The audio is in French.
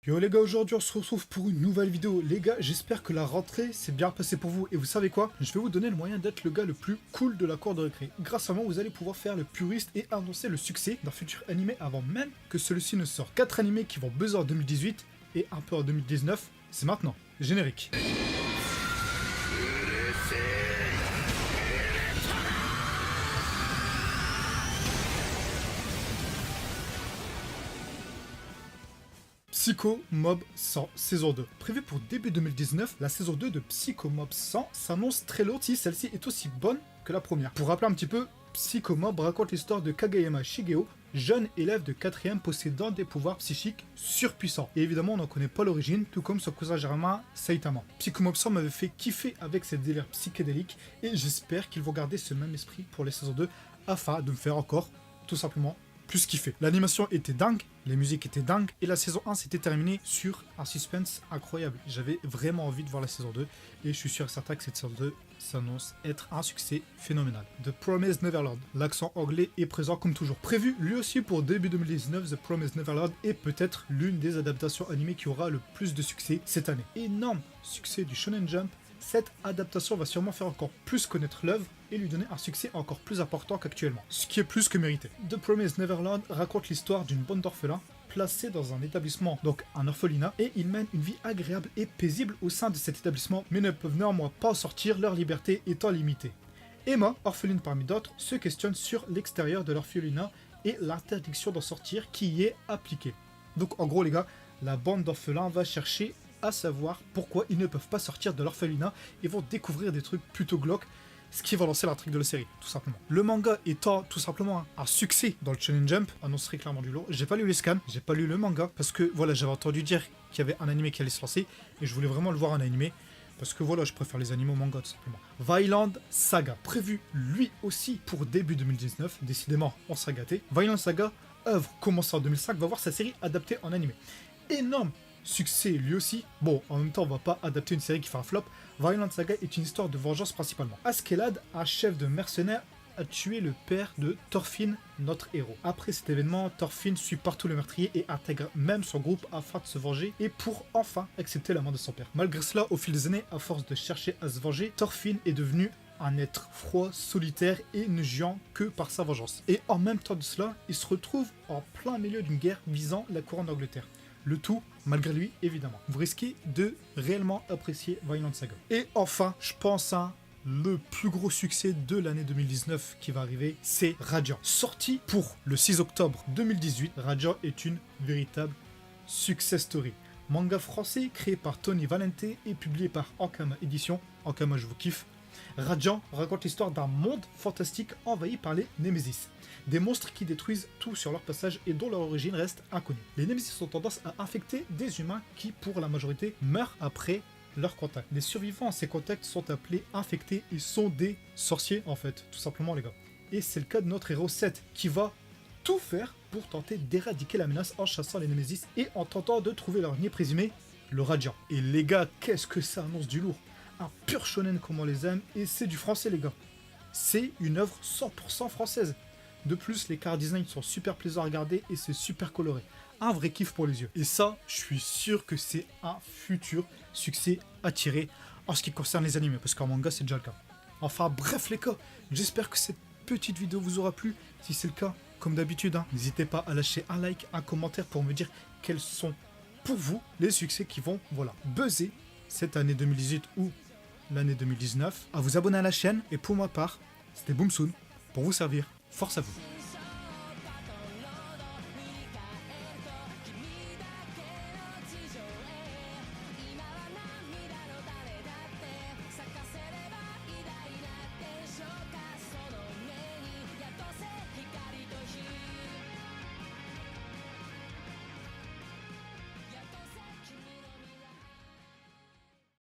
Yo les gars, aujourd'hui on se retrouve pour une nouvelle vidéo. Les gars, j'espère que la rentrée s'est bien passée pour vous. Et vous savez quoi? Je vais vous donner le moyen d'être le gars le plus cool de la cour de récré. Grâce à moi, vous allez pouvoir faire le puriste et annoncer le succès d'un futur animé avant même que celui-ci ne sorte. 4 animés qui vont buzzer en 2018 et un peu en 2019. C'est maintenant. Générique. Psycho Mob 100 saison 2. Prévue pour début 2019, la saison 2 de Psycho Mob 100 s'annonce très lourde si celle-ci est aussi bonne que la première. Pour rappeler un petit peu, Psycho Mob raconte l'histoire de Kageyama Shigeo, jeune élève de 4ème possédant des pouvoirs psychiques surpuissants. Et évidemment, on n'en connaît pas l'origine, tout comme son cousin germain Saitama. Psycho Mob 100 m'avait fait kiffer avec ses délires psychédéliques et j'espère qu'ils vont garder ce même esprit pour les saisons 2 afin de me faire encore, tout simplement, plus kiffer. L'animation était dingue, les musiques étaient dingues, et la saison 1 s'était terminée sur un suspense incroyable. J'avais vraiment envie de voir la saison 2, et je suis sûr et certain que cette saison 2 s'annonce être un succès phénoménal. The Promised Neverland, l'accent anglais est présent comme toujours. Prévu lui aussi pour début 2019, The Promised Neverland est peut-être l'une des adaptations animées qui aura le plus de succès cette année. Énorme succès du Shonen Jump, cette adaptation va sûrement faire encore plus connaître l'œuvre et lui donner un succès encore plus important qu'actuellement, ce qui est plus que mérité. The Promised Neverland raconte l'histoire d'une bande d'orphelins placés dans un établissement, donc un orphelinat, et ils mènent une vie agréable et paisible au sein de cet établissement, mais ne peuvent néanmoins pas en sortir, leur liberté étant limitée. Emma, orpheline parmi d'autres, se questionne sur l'extérieur de l'orphelinat et l'interdiction d'en sortir qui y est appliquée. Donc en gros les gars, la bande d'orphelins va chercher à savoir pourquoi ils ne peuvent pas sortir de l'orphelinat et vont découvrir des trucs plutôt glauques, ce qui va lancer l'intrigue de la série, tout simplement. Le manga étant tout simplement un succès dans le Shonen Jump, annoncerait clairement du lourd. J'ai pas lu les scans, j'ai pas lu le manga, parce que voilà, j'avais entendu dire qu'il y avait un animé qui allait se lancer, et je voulais vraiment le voir en animé, parce que voilà, je préfère les animés au manga, tout simplement. Violent Saga, prévu lui aussi pour début 2019, décidément, on sera gâté. Violent Saga, œuvre commencée en 2005, va voir sa série adaptée en animé. Énorme succès lui aussi. Bon, en même temps, on va pas adapter une série qui fait un flop. Violent Saga est une histoire de vengeance principalement. Askeladd, un chef de mercenaires, a tué le père de Thorfinn, notre héros. Après cet événement, Thorfinn suit partout le meurtrier et intègre même son groupe afin de se venger et pour enfin accepter la mort de son père. Malgré cela, au fil des années, à force de chercher à se venger, Thorfinn est devenu un être froid, solitaire et ne jouant que par sa vengeance. Et en même temps de cela, il se retrouve en plein milieu d'une guerre visant la couronne d'Angleterre. Le tout, malgré lui, évidemment. Vous risquez de réellement apprécier Violent Saga. Et enfin, je pense le plus gros succès de l'année 2019 qui va arriver, c'est Radiant. Sorti pour le 6 octobre 2018, Radiant est une véritable success story. Manga français créé par Tony Valente et publié par Ankama Édition. Ankama, je vous kiffe. Radiant raconte l'histoire d'un monde fantastique envahi par les Némésis. Des monstres qui détruisent tout sur leur passage et dont leur origine reste inconnue. Les Némésis ont tendance à infecter des humains qui, pour la majorité, meurent après leur contact. Les survivants à ces contacts sont appelés infectés et sont des sorciers, en fait, tout simplement les gars. Et c'est le cas de notre héros Seth, qui va tout faire pour tenter d'éradiquer la menace en chassant les Némésis et en tentant de trouver leur niais présumé, le Radiant. Et les gars, qu'est-ce que ça annonce du lourd! Un pur shonen comme on les aime, et c'est du français les gars. C'est une œuvre 100% française. De plus, les car designs sont super plaisants à regarder et c'est super coloré. Un vrai kiff pour les yeux. Et ça, je suis sûr que c'est un futur succès à tirer en ce qui concerne les animés, parce qu'en manga, c'est déjà le cas. Enfin bref les gars, j'espère que cette petite vidéo vous aura plu. Si c'est le cas, comme d'habitude, n'hésitez pas à lâcher un like, un commentaire pour me dire quels sont pour vous les succès qui vont buzzer cette année 2018 ou l'année 2019, à vous abonner à la chaîne, et pour ma part, c'était Boomsoon, pour vous servir. Force à vous.